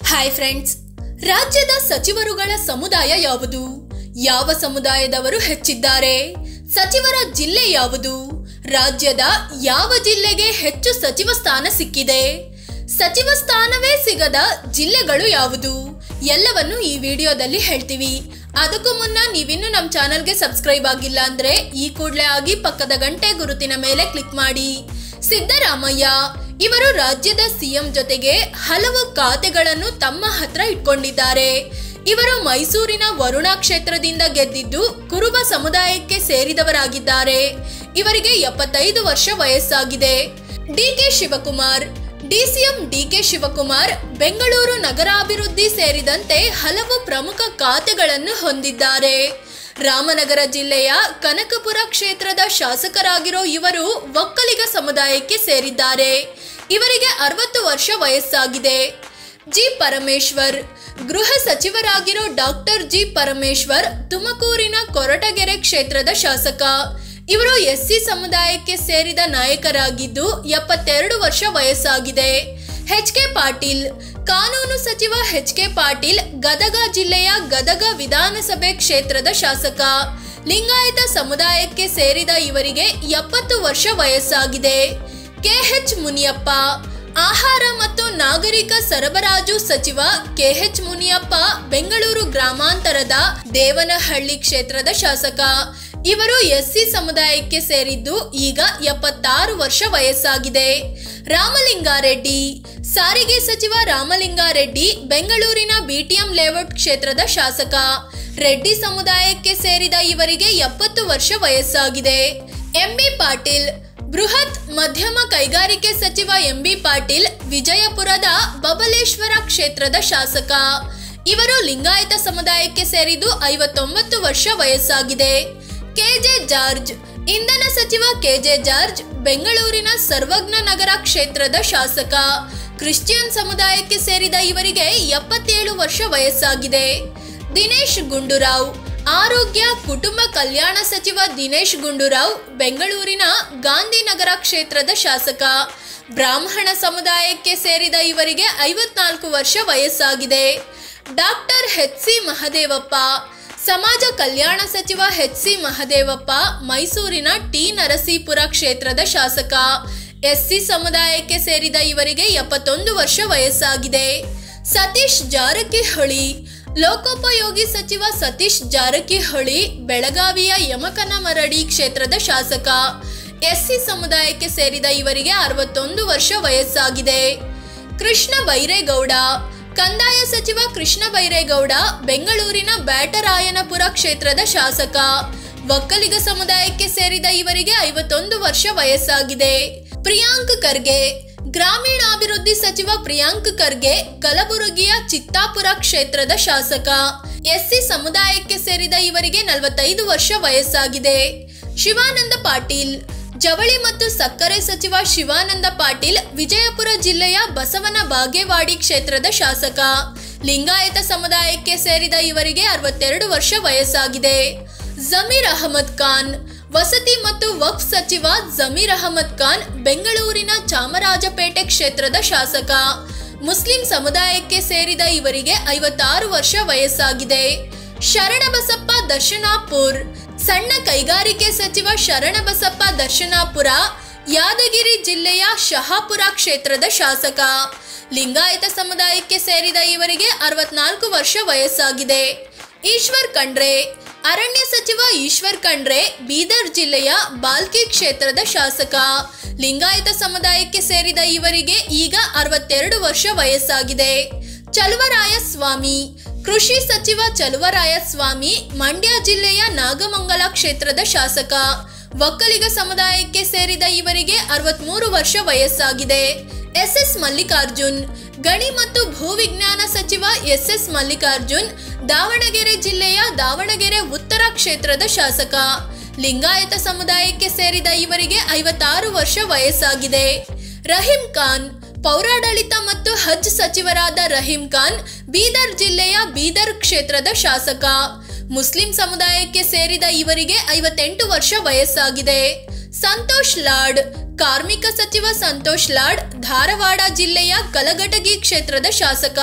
Hi friends, ರಾಜ್ಯದ ಸಚಿವರುಗಳ ಸಮುದಾಯ ಯಾವುದು? ಯಾವ ಸಮುದಾಯದವರು ಹೆಚ್ಚಿದ್ದಾರೆ? ಸಚಿವರ ಜಿಲ್ಲೆ ಯಾವುದು? ರಾಜ್ಯದ ಯಾವ ಜಿಲ್ಲೆಗೆ ಹೆಚ್ಚು ಸಚಿವ ಸ್ಥಾನ ಸಿಕ್ಕಿದೆ? ಸಚಿವ ಸ್ಥಾನವೇ ಸಿಗದ ಜಿಲ್ಲೆಗಳು ಯಾವುದು? ಎಲ್ಲವನ್ನು ಈ ವಿಡಿಯೋದಲ್ಲಿ ಹೇಳ್ತೀವಿ. ಅದಕ್ಕೂ ಮುನ್ನ ನೀವಿನ್ನು ನಮ್ಮ ಚಾನಲ್ಗೆ ಸಬ್ಸ್ಕ್ರೈಬ್ ಆಗಿಲ್ಲ ಅಂದ್ರೆ ಈ ಕೂಡಲೇ ಆಗಿ ಪಕ್ಕದ ಗಂಟೆ ಗುರುತಿನ ಮೇಲೆ ಕ್ಲಿಕ್ ಮಾಡಿ. ಸಿದ್ದರಾಮಯ್ಯ ಇವರು ರಾಜ್ಯದ ಸಿಎಂ ಜೊತೆಗೆ ಹಲವು ಖಾತೆಗಳನ್ನು ತಮ್ಮ ಹತ್ರ ಇಟ್ಕೊಂಡಿದ್ದಾರೆ. ಇವರು ಮೈಸೂರಿನ ವರುಣಾ ಕ್ಷೇತ್ರದಿಂದ ಗೆದ್ದಿದ್ದು ಕುರುಬ ಸಮುದಾಯಕ್ಕೆ ಸೇರಿದವರಾಗಿದ್ದಾರೆ. ಇವರಿಗೆ 75 ವರ್ಷ ವಯಸ್ಸಾಗಿದೆ. ಡಿಕೆ ಶಿವಕುಮಾರ್ ಡಿಸಿಎಂ ಡಿಕೆ ಶಿವಕುಮಾರ್ ಬೆಂಗಳೂರು ನಗರಾಭಿವೃದ್ಧಿ ಸೇರಿದಂತೆ ಹಲವು ಪ್ರಮುಖ ಖಾತೆಗಳನ್ನು ಹೊಂದಿದ್ದಾರೆ. ರಾಮನಗರ ಜಿಲ್ಲೆಯ ಕನಕಪುರ ಕ್ಷೇತ್ರದ ಶಾಸಕರಾಗಿರೋ ಇವರು ಒಕ್ಕಲಿಗ ಸಮುದಾಯಕ್ಕೆ ಸೇರಿದ್ದಾರೆ. ಇವರಿಗೆ 60 ವರ್ಷ ವಯಸ್ಸಾಗಿದೆ. ಜಿ ಪರಮೇಶ್ವರ್ ಗೃಹ ಸಚಿವರಾಗಿರೋ ಡಾಕ್ಟರ್ ಜಿ ಪರಮೇಶ್ವರ್ ತುಮಕೂರಿನ ಕೊರಟಗೆರೆ ಕ್ಷೇತ್ರದ ಶಾಸಕ. ಇವರು ಎಸ್ಸಿ ಸಮುದಾಯಕ್ಕೆ ಸೇರಿದ ನಾಯಕರಾಗಿದ್ದು 72 ವರ್ಷ ವಯಸ್ಸಾಗಿದೆ. ಎಚ್ ಕೆ ಪಾಟೀಲ್ ಕಾನೂನು ಸಚಿವ ಎಚ್ ಕೆ ಪಾಟೀಲ್ ಗದಗ ಜಿಲ್ಲೆಯ ಗದಗ ವಿಧಾನಸಭೆ ಕ್ಷೇತ್ರದ ಶಾಸಕ. ಲಿಂಗಾಯತ ಸಮುದಾಯಕ್ಕೆ ಸೇರಿದ ಇವರಿಗೆ 70 ವರ್ಷ ವಯಸ್ಸಾಗಿದೆ. ಕೆಎಚ್ ಮುನಿಯಪ್ಪ ಆಹಾರ ಮತ್ತು ನಾಗರಿಕ ಸರಬರಾಜು ಸಚಿವ ಕೆಎಚ್ ಮುನಿಯಪ್ಪ ಬೆಂಗಳೂರು ಗ್ರಾಮಾಂತರದ ದೇವನಹಳ್ಳಿ ಕ್ಷೇತ್ರದ ಶಾಸಕ. ಇವರು ಎಸ್ಸಿ ಸಮುದಾಯಕ್ಕೆ ಸೇರಿದ್ದು ಈಗ 76 ವರ್ಷ ವಯಸ್ಸಾಗಿದೆ. ರಾಮಲಿಂಗಾರೆಡ್ಡಿ ಸಾರಿಗೆ ಸಚಿವ ರಾಮಲಿಂಗಾರೆಡ್ಡಿ ಬೆಂಗಳೂರಿನ ಬಿಟಿಎಂ ಲೇಔಟ್ ಕ್ಷೇತ್ರದ ಶಾಸಕ. ರೆಡ್ಡಿ ಸಮುದಾಯಕ್ಕೆ ಸೇರಿದ ಇವರಿಗೆ 70 ವರ್ಷ ವಯಸ್ಸಾಗಿದೆ. ಎಂಬಿ ಪಾಟೀಲ್ ಬೃಹತ್ ಮಧ್ಯಮ ಕೈಗಾರಿಕೆ ಸಚಿವ ಎಂಬಿ ಪಾಟೀಲ್ ವಿಜಯಪುರದ ಬಬಲೇಶ್ವರ ಕ್ಷೇತ್ರದ ಶಾಸಕ. ಇವರು ಲಿಂಗಾಯತ ಸಮುದಾಯಕ್ಕೆ ಸೇರಿದ್ದು 59 ವರ್ಷ ವಯಸ್ಸಾಗಿದೆ. ಕೆಜೆ ಜಾರ್ಜ್ ಇಂಧನ ಸಚಿವ ಕೆಜೆ ಜಾರ್ಜ್ ಬೆಂಗಳೂರಿನ ಸರ್ವಜ್ಞ ನಗರ ಕ್ಷೇತ್ರದ ಶಾಸಕ. ಕ್ರಿಶ್ಚಿಯನ್ ಸಮುದಾಯಕ್ಕೆ ಸೇರಿದ ಇವರಿಗೆ 77 ವರ್ಷ ವಯಸ್ಸಾಗಿದೆ. ದಿನೇಶ್ ಗುಂಡೂರಾವ್ ಆರೋಗ್ಯ ಕುಟುಂಬ ಕಲ್ಯಾಣ ಸಚಿವ ದಿನೇಶ್ ಗುಂಡೂರಾವ್ ಬೆಂಗಳೂರಿನ ಗಾಂಧಿನಗರ ಕ್ಷೇತ್ರದ ಶಾಸಕ. ಬ್ರಾಹ್ಮಣ ಸಮುದಾಯಕ್ಕೆ ಸೇರಿದ ಇವರಿಗೆ 54 ವರ್ಷ ವಯಸ್ಸಾಗಿದೆ. ಡಾಕ್ಟರ್ ಎಚ್ ಸಿ ಮಹದೇವಪ್ಪ ಸಮಾಜ ಕಲ್ಯಾಣ ಸಚಿವ ಎಚ್ ಸಿ ಮಹದೇವಪ್ಪ ಮೈಸೂರಿನ ಟಿ ನರಸೀಪುರ ಕ್ಷೇತ್ರದ ಶಾಸಕ. ಎಸ್ಸಿ ಸಮುದಾಯಕ್ಕೆ ಸೇರಿದ ಇವರಿಗೆ 71 ವರ್ಷ ವಯಸ್ಸಾಗಿದೆ. ಸತೀಶ್ ಜಾರಕಿಹೊಳಿ ಲೋಕೋಪಯೋಗಿ ಸಚಿವ ಸತೀಶ್ ಜಾರಕಿಹೊಳಿ ಬೆಳಗಾವಿಯ ಯಮಕನಮರಡಿ ಕ್ಷೇತ್ರದ ಶಾಸಕ. ಎಸ್ಸಿ ಸಮುದಾಯಕ್ಕೆ ಸೇರಿದ ಇವರಿಗೆ 61 ವರ್ಷ ವಯಸ್ಸಾಗಿದೆ. ಕೃಷ್ಣ ಬೈರೇಗೌಡ ಕಂದಾಯ ಸಚಿವ ಕೃಷ್ಣ ಬೈರೇಗೌಡ ಬೆಂಗಳೂರಿನ ಬ್ಯಾಟರಾಯನಪುರ ಕ್ಷೇತ್ರದ ಶಾಸಕ. ಒಕ್ಕಲಿಗ ಸಮುದಾಯಕ್ಕೆ ಸೇರಿದ ಇವರಿಗೆ 51 ವರ್ಷ ವಯಸ್ಸಾಗಿದೆ. ಪ್ರಿಯಾಂಕ್ ಖರ್ಗೆ ಗ್ರಾಮೀಣಾಭಿವೃದ್ಧಿ ಸಚಿವ ಪ್ರಿಯಾಂಕ್ ಖರ್ಗೆ ಕಲಬುರಗಿಯ ಚಿತ್ತಾಪುರ ಕ್ಷೇತ್ರದ ಶಾಸಕ. ಎಸ್ಸಿ ಸಮುದಾಯಕ್ಕೆ ಸೇರಿದ ಇವರಿಗೆ 45 ವರ್ಷ ವಯಸ್ಸಾಗಿದೆ. ಶಿವಾನಂದ ಪಾಟೀಲ್ ಜವಳಿ ಮತ್ತು ಸಕ್ಕರೆ ಸಚಿವ ಶಿವಾನಂದ ಪಾಟೀಲ್ ವಿಜಯಪುರ ಜಿಲ್ಲೆಯ ಬಸವನ ಬಾಗೇವಾಡಿ ಕ್ಷೇತ್ರದ ಶಾಸಕ. ಲಿಂಗಾಯತ ಸಮುದಾಯಕ್ಕೆ ಸೇರಿದ ಇವರಿಗೆ 62 ವರ್ಷ ವಯಸ್ಸಾಗಿದೆ. ಜಮೀರ್ ಅಹಮದ್ ಖಾನ್ ವಸತಿ ಮತ್ತು ವಕ್ಫ್ ಸಚಿವ ಜಮೀರ್ ಅಹಮದ್ ಖಾನ್ ಬೆಂಗಳೂರಿನ ಚಾಮರಾಜಪೇಟೆ ಕ್ಷೇತ್ರದ ಶಾಸಕ. ಮುಸ್ಲಿಂ ಸಮುದಾಯಕ್ಕೆ ಸೇರಿದ ಇವರಿಗೆ 56 ವರ್ಷ ವಯಸ್ಸಾಗಿದೆ. ಶರಣಬಸಪ್ಪ ದರ್ಶನಾಪುರ್ ಸಣ್ಣ ಕೈಗಾರಿಕೆ ಸಚಿವ ಶರಣಬಸಪ್ಪ ದರ್ಶನಾಪುರ ಯಾದಗಿರಿ ಜಿಲ್ಲೆಯ ಶಹಾಪುರ ಕ್ಷೇತ್ರದ ಶಾಸಕ. ಲಿಂಗಾಯತ ಸಮುದಾಯಕ್ಕೆ ಸೇರಿದ ಇವರಿಗೆ 64 ವರ್ಷ ವಯಸ್ಸಾಗಿದೆ. ಈಶ್ವರ್ ಖಂಡ್ರೆ ಅರಣ್ಯ ಸಚಿವ ಈಶ್ವರ್ ಖಂಡ್ರೆ ಬೀದರ್ ಜಿಲ್ಲೆಯ ಬಾಲ್ಕಿ ಕ್ಷೇತ್ರದ ಶಾಸಕ. ಲಿಂಗಾಯತ ಸಮುದಾಯಕ್ಕೆ ಸೇರಿದ ಇವರಿಗೆ ಈಗ 62 ವರ್ಷ ವಯಸ್ಸಾಗಿದೆ. ಚಲುವರಾಯಸ್ವಾಮಿ ಕೃಷಿ ಸಚಿವ ಚಲುವರಾಯಸ್ವಾಮಿ ಮಂಡ್ಯ ಜಿಲ್ಲೆಯ ನಾಗಮಂಗಲ ಕ್ಷೇತ್ರದ ಶಾಸಕ. ಒಕ್ಕಲಿಗ ಸಮುದಾಯಕ್ಕೆ ಸೇರಿದ ಇವರಿಗೆ 63 ವರ್ಷ ವಯಸ್ಸಾಗಿದೆ. ಎಸ್ ಮಲ್ಲಿಕಾರ್ಜುನ್ ಗಣಿ ಮತ್ತು ಭೂವಿಜ್ಞಾನ ಸಚಿವ ಎಸ್ ಮಲ್ಲಿಕಾರ್ಜುನ್ ದಾವಣಗೆರೆ ಜಿಲ್ಲೆಯ ದಾವಣಗೆರೆ ಉತ್ತರ ಕ್ಷೇತ್ರದ ಶಾಸಕ. ಲಿಂಗಾಯತ ಸಮುದಾಯಕ್ಕೆ ಸೇರಿದ ಇವರಿಗೆ 56 ವರ್ಷ ವಯಸ್ಸಾಗಿದೆ. ರಹೀಂ ಖಾನ್ ಪೌರಾಡಳಿತ ಮತ್ತು ಹಜ್ ಸಚಿವರಾದ ರಹೀಂ ಖಾನ್ ಬೀದರ್ ಜಿಲ್ಲೆಯ ಬೀದರ್ ಕ್ಷೇತ್ರದ ಶಾಸಕ. ಮುಸ್ಲಿಂ ಸಮುದಾಯಕ್ಕೆ ಸೇರಿದ ಇವರಿಗೆ 58 ವರ್ಷ ವಯಸ್ಸಾಗಿದೆ. ಸಂತೋಷ್ ಲಾಡ್ ಕಾರ್ಮಿಕ ಸಚಿವ ಸಂತೋಷ್ ಲಾಡ್ ಧಾರವಾಡ ಜಿಲ್ಲೆಯ ಕಲಘಟಗಿ ಕ್ಷೇತ್ರದ ಶಾಸಕ.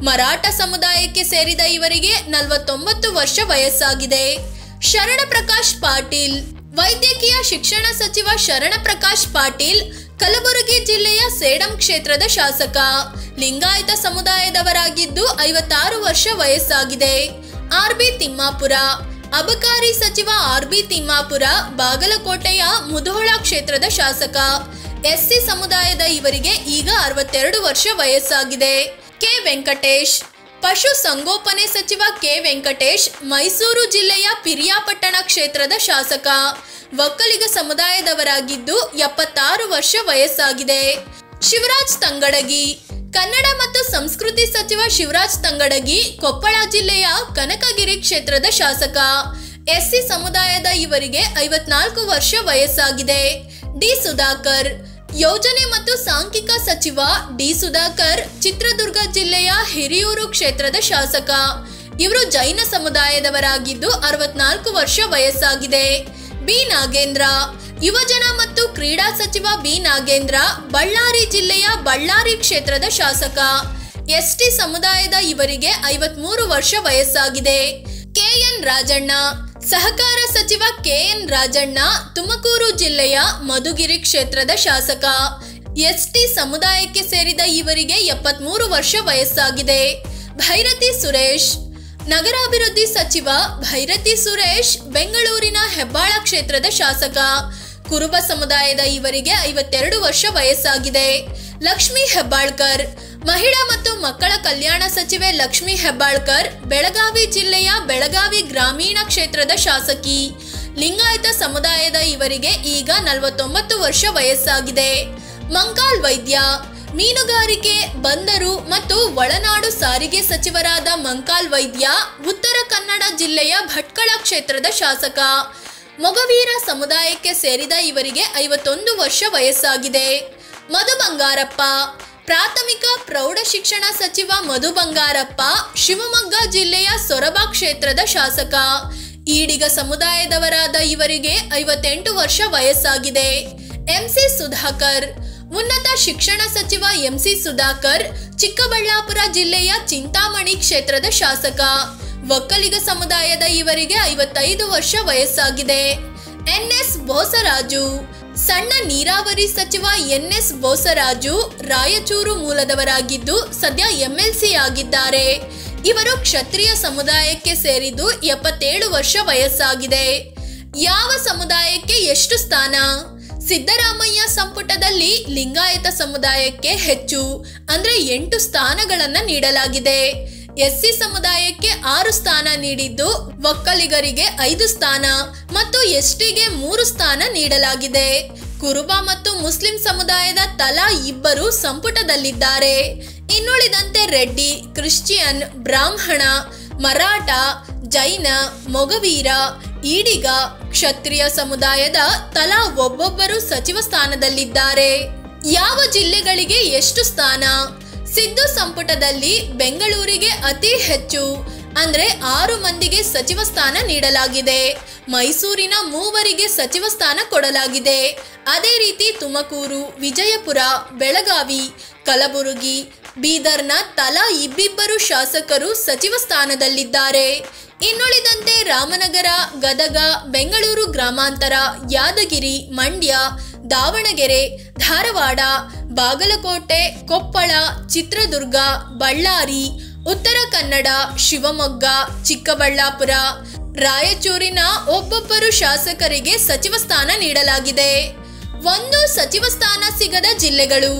ಮರಾಠ ಸಮುದಾಯಕ್ಕೆ ಸೇರಿದ ಇವರಿಗೆ 49 ವರ್ಷ ವಯಸ್ಸಾಗಿದೆ. ಶರಣ ಪ್ರಕಾಶ್ ಪಾಟೀಲ್. ವೈದ್ಯಕೀಯ ಶಿಕ್ಷಣ ಸಚಿವ ಶರಣ ಪ್ರಕಾಶ್ ಪಾಟೀಲ್ ಕಲಬುರಗಿ ಜಿಲ್ಲೆಯ ಸೇಡಂ ಕ್ಷೇತ್ರದ ಶಾಸಕ. ಲಿಂಗಾಯತ ಸಮುದಾಯದವರಾಗಿದ್ದು 56 ವರ್ಷ ವಯಸ್ಸಾಗಿದೆ. ಆರ್.ಬಿ. ತಿಮ್ಮಾಪುರ. ಅಬಕಾರಿ ಸಚಿವ ಆರ್.ಬಿ. ತಿಮ್ಮಾಪುರ ಬಾಗಲಕೋಟೆಯ ಮುಧೋಳ ಕ್ಷೇತ್ರದ ಶಾಸಕ. ಎಸ್ಸಿ ಸಮುದಾಯದ ಇವರಿಗೆ ಈಗ 62 ವರ್ಷ ವಯಸ್ಸಾಗಿದೆ. ಕೆ ವೆಂಕಟೇಶ್. ಪಶು ಸಂಗೋಪನೆ ಸಚಿವ ಕೆ ವೆಂಕಟೇಶ್ ಮೈಸೂರು ಜಿಲ್ಲೆಯ ಪಿರಿಯಾಪಟ್ಟಣ ಕ್ಷೇತ್ರದ ಶಾಸಕ. ಒಕ್ಕಲಿಗ ಸಮುದಾಯದವರಾಗಿದ್ದು 76 ವರ್ಷ ವಯಸ್ಸಾಗಿದೆ. ಶಿವರಾಜ್ ತಂಗಡಗಿ. ಕನ್ನಡ ಮತ್ತು ಸಂಸ್ಕೃತಿ ಸಚಿವ ಶಿವರಾಜ್ ತಂಗಡಗಿ ಕೊಪ್ಪಳ ಜಿಲ್ಲೆಯ ಕನಕಗಿರಿ ಕ್ಷೇತ್ರದ ಶಾಸಕ. ಎಸ್ಸಿ ಸಮುದಾಯದ ಇವರಿಗೆ 54 ವರ್ಷ ವಯಸ್ಸಾಗಿದೆ. ಡಿ ಸುಧಾಕರ್. ಯೋಜನೆ ಮತ್ತು ಸಾಂಖ್ಯಿಕ ಸಚಿವ ಡಿ ಸುಧಾಕರ್ ಚಿತ್ರದುರ್ಗ ಜಿಲ್ಲೆಯ ಹಿರಿಯೂರು ಕ್ಷೇತ್ರದ ಶಾಸಕ. ಇವರು ಜೈನ ಸಮುದಾಯದವರಾಗಿದ್ದು 64 ವರ್ಷ ವಯಸ್ಸಾಗಿದೆ. ಬಿ ನಾಗೇಂದ್ರ. ಯುವಜನ ಮತ್ತು ಕ್ರೀಡಾ ಸಚಿವ ಬಿ ನಾಗೇಂದ್ರ ಬಳ್ಳಾರಿ ಜಿಲ್ಲೆಯ ಬಳ್ಳಾರಿ ಕ್ಷೇತ್ರದ ಶಾಸಕ. ಎಸ್ಟಿ ಸಮುದಾಯದ ಇವರಿಗೆ 53 ವರ್ಷ ವಯಸ್ಸಾಗಿದೆ. ಕೆಎನ್ ರಾಜಣ್ಣ. ಸಹಕಾರ ಸಚಿವ ಕೆಎನ್ ರಾಜಣ್ಣ ತುಮಕೂರು ಜಿಲ್ಲೆಯ ಮಧುಗಿರಿ ಕ್ಷೇತ್ರದ ಶಾಸಕ. ಎಸ್ಟಿ ಸಮುದಾಯಕ್ಕೆ ಸೇರಿದ ಇವರಿಗೆ 73 ವರ್ಷ ವಯಸ್ಸಾಗಿದೆ. ಭೈರತಿ ಸುರೇಶ್. ನಗರಾಭಿವೃದ್ಧಿ ಸಚಿವ ಭೈರತಿ ಸುರೇಶ್ ಬೆಂಗಳೂರಿನ ಹೆಬ್ಬಾಳ ಕ್ಷೇತ್ರದ ಶಾಸಕ. ಕುರುಬ ಸಮುದಾಯದ ಇವರಿಗೆ 52 ವರ್ಷ ವಯಸ್ಸಾಗಿದೆ. ಲಕ್ಷ್ಮೀ ಹೆಬ್ಬಾಳ್ಕರ್. ಮಹಿಳಾ ಮತ್ತು ಮಕ್ಕಳ ಕಲ್ಯಾಣ ಸಚಿವೆ ಲಕ್ಷ್ಮೀ ಹೆಬ್ಬಾಳ್ಕರ್ ಬೆಳಗಾವಿ ಜಿಲ್ಲೆಯ ಬೆಳಗಾವಿ ಗ್ರಾಮೀಣ ಕ್ಷೇತ್ರದ ಶಾಸಕಿ. ಲಿಂಗಾಯತ ಸಮುದಾಯದ ಇವರಿಗೆ ಈಗ 49 ವರ್ಷ ವಯಸ್ಸಾಗಿದೆ. ಮಂಕಾಲ್ ವೈದ್ಯ. ಮೀನುಗಾರಿಕೆ, ಬಂದರು ಮತ್ತು ಒಳನಾಡು ಸಾರಿಗೆ ಸಚಿವರಾದ ಮಂಕಾಲ್ ವೈದ್ಯ ಉತ್ತರ ಕನ್ನಡ ಜಿಲ್ಲೆಯ ಭಟ್ಕಳ ಕ್ಷೇತ್ರದ ಶಾಸಕ. ಮೊಗವೀರ ಸಮುದಾಯಕ್ಕೆ ಸೇರಿದ ಇವರಿಗೆ 51 ವರ್ಷ ವಯಸ್ಸಾಗಿದೆ. ಮಧು ಬಂಗಾರಪ್ಪ. ಪ್ರಾಥಮಿಕ ಪ್ರೌಢ ಶಿಕ್ಷಣ ಸಚಿವ ಮಧು ಬಂಗಾರಪ್ಪ ಶಿವಮೊಗ್ಗ ಜಿಲ್ಲೆಯ ಸೊರಬ ಕ್ಷೇತ್ರದ ಶಾಸಕ. ಈಡಿಗ ಸಮುದಾಯದವರಾದ ಇವರಿಗೆ 58 ವರ್ಷ ವಯಸ್ಸಾಗಿದೆ. ಎಂಸಿ ಸುಧಾಕರ್. ಉನ್ನತ ಶಿಕ್ಷಣ ಸಚಿವ ಎಂಸಿ ಸುಧಾಕರ್ ಚಿಕ್ಕಬಳ್ಳಾಪುರ ಜಿಲ್ಲೆಯ ಚಿಂತಾಮಣಿ ಕ್ಷೇತ್ರದ ಶಾಸಕ. ಒಕ್ಕಲಿಗ ಸಮುದಾಯದ ಇವರಿಗೆ 55 ವರ್ಷ ವಯಸ್ಸಾಗಿದೆ. ಎನ್ಎಸ್ ಬೋಸರಾಜು. ಸಣ್ಣ ನೀರಾವರಿ ಸಚಿವ ಎನ್ಎಸ್ ಬೋಸರಾಜು ರಾಯಚೂರು ಮೂಲದವರಾಗಿದ್ದು ಸದ್ಯ ಎಂಎಲ್ಸಿ ಆಗಿದ್ದಾರೆ. ಇವರು ಕ್ಷತ್ರಿಯ ಸಮುದಾಯಕ್ಕೆ ಸೇರಿದ್ದು 77 ವರ್ಷ ವಯಸ್ಸಾಗಿದೆ. ಯಾವ ಸಮುದಾಯಕ್ಕೆ ಎಷ್ಟು ಸ್ಥಾನ? ಸಿದ್ದರಾಮಯ್ಯ ಸಂಪುಟದಲ್ಲಿ ಲಿಂಗಾಯತ ಸಮುದಾಯಕ್ಕೆ ಹೆಚ್ಚು ಅಂದ್ರೆ 8 ಸ್ಥಾನಗಳನ್ನ ನೀಡಲಾಗಿದೆ. ಎಸ್ಸಿ ಸಮುದಾಯಕ್ಕೆ 6 ಸ್ಥಾನ ನೀಡಿದ್ದು ಒಕ್ಕಲಿಗರಿಗೆ 5 ಸ್ಥಾನ ಮತ್ತು ಎಸ್ಟಿಗೆ 3 ಸ್ಥಾನ ನೀಡಲಾಗಿದೆ. ಕುರುಬ ಮತ್ತು ಮುಸ್ಲಿಂ ಸಮುದಾಯದ ತಲಾ 2 ಸಂಪುಟದಲ್ಲಿದ್ದಾರೆ. ಇನ್ನುಳಿದಂತೆ ರೆಡ್ಡಿ, ಕ್ರಿಶ್ಚಿಯನ್, ಬ್ರಾಹ್ಮಣ, ಮರಾಠ, ಜೈನ, ಮೊಗವೀರ, ಈಡಿಗ, ಕ್ಷತ್ರಿಯ ಸಮುದಾಯದ ತಲಾ ಒಬ್ಬೊಬ್ಬರು ಸಚಿವ ಸ್ಥಾನದಲ್ಲಿದ್ದಾರೆ. ಯಾವ ಜಿಲ್ಲೆಗಳಿಗೆ ಎಷ್ಟು ಸ್ಥಾನ? ಸಿದ್ದು ಸಂಪುಟದಲ್ಲಿ ಬೆಂಗಳೂರಿಗೆ ಅತಿ ಹೆಚ್ಚು ಅಂದ್ರೆ 6 ಮಂದಿಗೆ ಸಚಿವ ಸ್ಥಾನ ನೀಡಲಾಗಿದೆ. ಮೈಸೂರಿನ 3 ಸಚಿವ ಸ್ಥಾನ ಕೊಡಲಾಗಿದೆ. ಅದೇ ರೀತಿ ತುಮಕೂರು, ವಿಜಯಪುರ, ಬೆಳಗಾವಿ, ಕಲಬುರಗಿ, ಬೀದರ್ನ ತಲಾ 2 ಶಾಸಕರು ಸಚಿವ ಸ್ಥಾನದಲ್ಲಿದ್ದಾರೆ. ಇನ್ನುಳಿದಂತೆ ರಾಮನಗರ, ಗದಗ, ಬೆಂಗಳೂರು ಗ್ರಾಮಾಂತರ, ಯಾದಗಿರಿ, ಮಂಡ್ಯ, ದಾವಣಗೆರೆ, ಧಾರವಾಡ, ಬಾಗಲಕೋಟೆ, ಕೊಪ್ಪಳ, ಚಿತ್ರದುರ್ಗ, ಬಳ್ಳಾರಿ, ಉತ್ತರ ಕನ್ನಡ, ಶಿವಮೊಗ್ಗ, ಚಿಕ್ಕಬಳ್ಳಾಪುರ, ರಾಯಚೂರಿನ ಒಬ್ಬೊಬ್ಬರು ಶಾಸಕರಿಗೆ ಸಚಿವ ಸ್ಥಾನ ನೀಡಲಾಗಿದೆ. 1 ಸಚಿವ ಸ್ಥಾನ ಸಿಗದ ಜಿಲ್ಲೆಗಳು.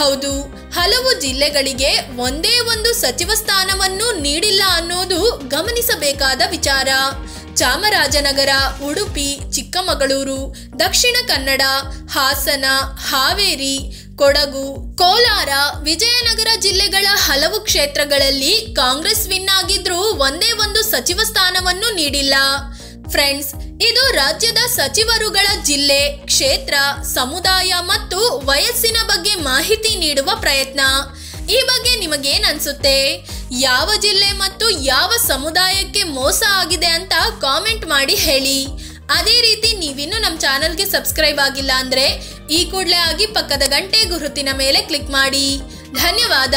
ಹೌದು, ಹಲವು ಜಿಲ್ಲೆಗಳಿಗೆ ಒಂದೇ ಒಂದು ಸಚಿವ ಸ್ಥಾನವನ್ನು ನೀಡಿಲ್ಲ ಅನ್ನೋದು ಗಮನಿಸಬೇಕಾದ ವಿಚಾರ. ಚಾಮರಾಜನಗರ, ಉಡುಪಿ, ಚಿಕ್ಕಮಗಳೂರು, ದಕ್ಷಿಣ ಕನ್ನಡ, ಹಾಸನ, ಹಾವೇರಿ, ಕೊಡಗು, ಕೋಲಾರ, ವಿಜಯನಗರ ಜಿಲ್ಲೆಗಳ ಹಲವು ಕ್ಷೇತ್ರಗಳಲ್ಲಿ ಕಾಂಗ್ರೆಸ್ ವಿನ್ ಆಗಿದ್ರೂ ಒಂದೇ ಒಂದು ಸಚಿವ ಸ್ಥಾನವನ್ನು ನೀಡಿಲ್ಲ. ಫ್ರೆಂಡ್ಸ್, ಇದು ರಾಜ್ಯದ ಸಚಿವರುಗಳ ಜಿಲ್ಲೆ, ಕ್ಷೇತ್ರ, ಸಮುದಾಯ ಮತ್ತು ವಯಸ್ಸಿನ ಬಗ್ಗೆ ಮಾಹಿತಿ ನೀಡುವ ಪ್ರಯತ್ನ. ಈ ಬಗ್ಗೆ ನಿಮಗೇನ್ ಅನ್ಸುತ್ತೆ? ಯಾವ ಜಿಲ್ಲೆ ಮತ್ತು ಯಾವ ಸಮುದಾಯಕ್ಕೆ ಮೋಸ ಆಗಿದೆ ಅಂತ ಕಾಮೆಂಟ್ ಮಾಡಿ ಹೇಳಿ. ಅದೇ ರೀತಿ ನೀವಿನ್ನು ನಮ್ಮ ಚಾನಲ್ಗೆ ಸಬ್ಸ್ಕ್ರೈಬ್ ಆಗಿಲ್ಲ ಅಂದ್ರೆ ಈ ಕೂಡಲೇ ಆಗಿ ಪಕ್ಕದ ಗಂಟೆ ಗುರುತಿನ ಮೇಲೆ ಕ್ಲಿಕ್ ಮಾಡಿ. ಧನ್ಯವಾದ.